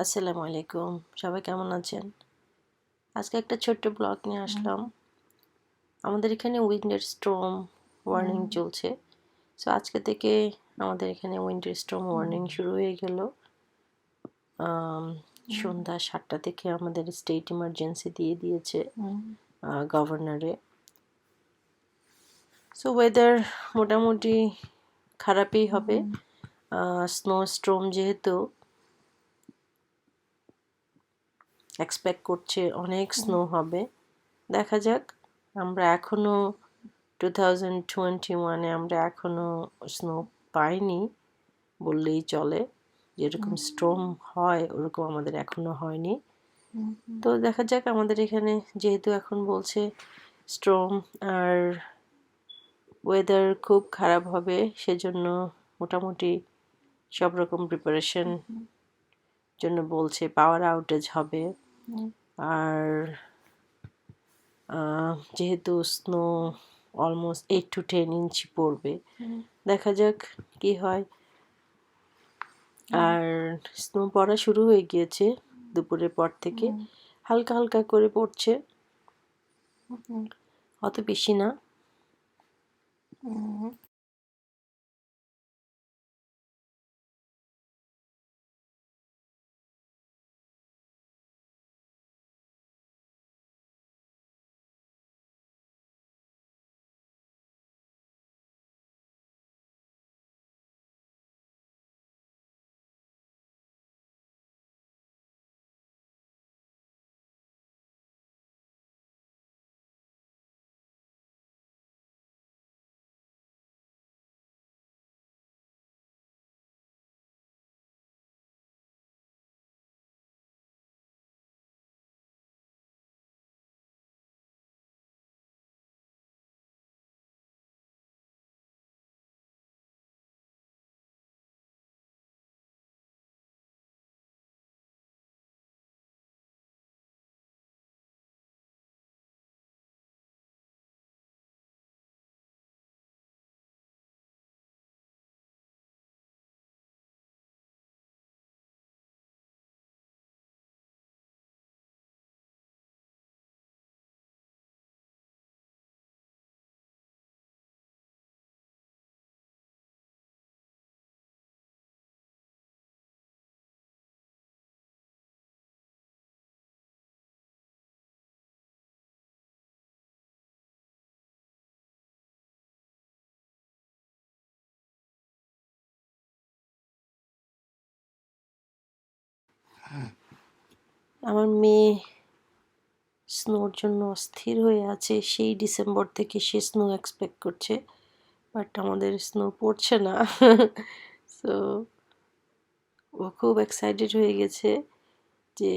আসসালামু আলাইকুম, সবাই কেমন আছেন? আজকে একটা ছোট্ট ব্লগ নিয়ে আসলাম। আমাদের এখানে উইন্টার স্টর্ম ওয়ার্নিং চলছে। সো আজকে থেকে আমাদের এখানে উইন্টার স্টর্ম ওয়ার্নিং শুরু হয়ে গেল। সন্ধ্যা 7টা থেকে আমাদের স্টেট ইমার্জেন্সি দিয়ে দিয়েছে গভর্নরে। সো ওয়েদার মোটামুটি খারাপই হবে। স্নো স্টর্ম যেহেতু এক্সপেক্ট করছে অনেক স্নো হবে, দেখা যাক। আমরা এখনো 2021-এ আমরা এখনো স্নো পাইনি বললেই চলে। যেরকম স্টর্ম হয় ওরকম আমাদের এখনো হয়নি। তো দেখা যাক, আমাদের এখানে যেহেতু এখন বলছে স্টর্ম আর ওয়েদার খুব খারাপ হবে, সেজন্য মোটামুটি সব রকম প্রিপারেশন জন্য বলছে। পাওয়ার আউটেজ হবে, আর যেহেতু স্নো অলমোস্ট 8 to 10 ইঞ্চি পড়বে, দেখা যাক কি হয়। আর স্নো পড়া শুরু হয়ে গিয়েছে দুপুরের পর থেকে, হালকা হালকা করে পড়ছে, অত বেশি না। আমার মেয়ে স্নোর জন্য অস্থির হয়ে আছে, সেই ডিসেম্বর থেকে সে স্নো এক্সপেক্ট করছে, বাট আমাদের স্নো পড়ছে না। সো ও খুব এক্সাইটেড হয়ে গেছে যে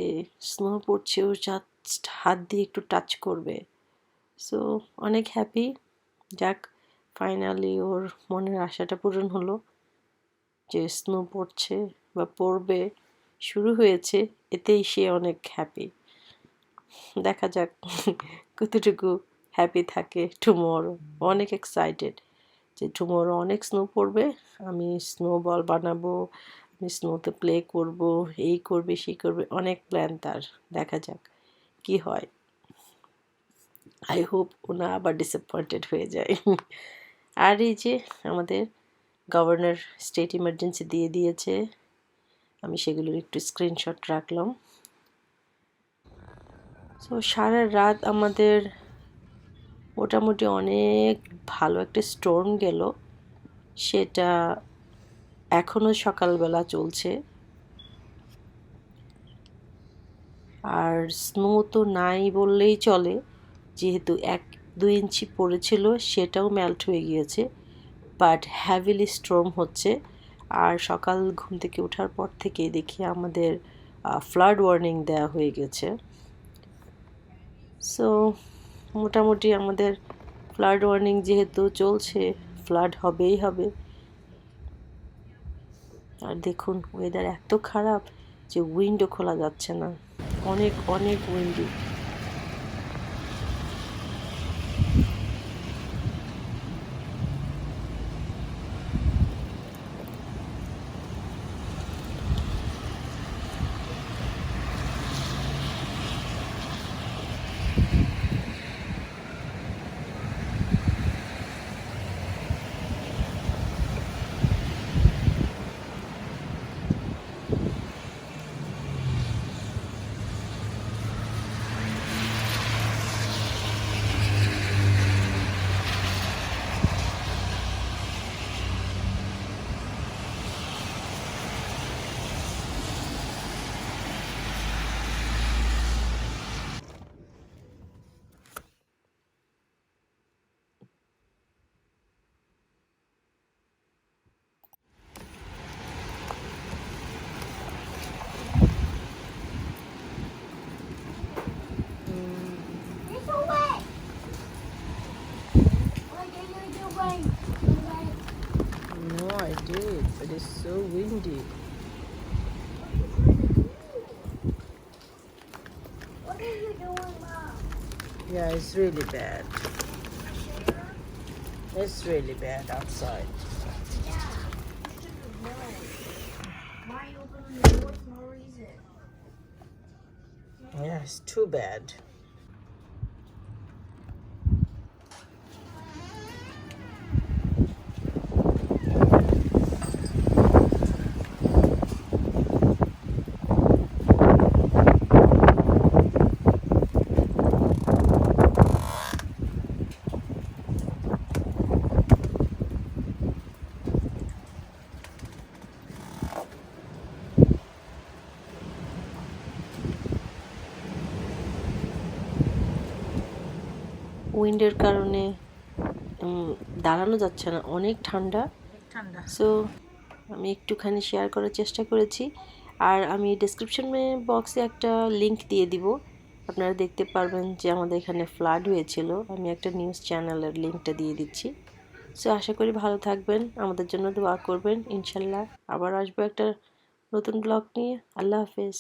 স্নো পড়ছে, ও জাস্ট হাত দিয়ে একটু টাচ করবে। সো অনেক হ্যাপি। যাক, ফাইনালি ওর মনের আশাটা পূরণ হলো যে স্নো পড়ছে বা পড়বে, শুরু হয়েছে, এতেই সে অনেক হ্যাপি। দেখা যাক কতটুকু হ্যাপি থাকে টুমরো। অনেক এক্সাইটেড যে টুমরো অনেক স্নো পড়বে, আমি স্নো বল বানাবো, আমি স্নোতে প্লে করব, এই করবে সেই করবে, অনেক প্ল্যান তার। দেখা যাক কি হয়। আই হোপ ও না আবার ডিসঅ্যাপয়েন্টেড হয়ে যায়। আর এই যে আমাদের গভর্নর স্টেট ইমার্জেন্সি দিয়ে দিয়েছে, আমি সেগুলোর একটু স্ক্রিনশট রাখলাম। সো সারা রাত আমাদের মোটামুটি অনেক ভালো একটা স্টর্ম গেল, সেটা এখনো সকালবেলা চলছে। আর স্নো তো নাই বললেই চলে, যেহেতু 1-2 ইঞ্চি পড়েছিল সেটাও মেল্ট হয়ে গিয়েছে, বাট হ্যাভিলি স্টর্ম হচ্ছে। আর সকাল ঘুম থেকে ওঠার পর থেকেই দেখি আমাদের ফ্লাড ওয়ার্নিং দেওয়া হয়ে গেছে। সো মোটামুটি আমাদের ফ্লাড ওয়ার্নিং যেহেতু চলছে, ফ্লাড হবেই হবে। আর দেখুন ওয়েদার এত খারাপ যে উইন্ডো খোলা যাচ্ছে না, অনেক অনেক Windy. is so windy. What are you doing, Mom? Yeah, it's really bad. It's really bad outside. Yeah. You should have known. Why you opening the door for no reason? Yeah, it's too bad. উইন্ডের কারণে দাঁড়ানো যাচ্ছে না, অনেক ঠান্ডা। So আমি একটুখানি share করার চেষ্টা করেছি। আর আমি ডেসক্রিপশন বক্সে একটা লিংক দিয়ে দিব, আপনারা দেখতে পারবেন যে আমাদের এখানে ফ্লাড হয়েছিল। আমি একটা নিউজ চ্যানেলের লিংকটা দিয়ে দিচ্ছি। সো আশা করি ভালো থাকবেন, আমাদের জন্য দোয়া করবেন। ইনশাল্লাহ আবার আসবো একটা নতুন ব্লগ নিয়ে। আল্লাহ হাফেজ।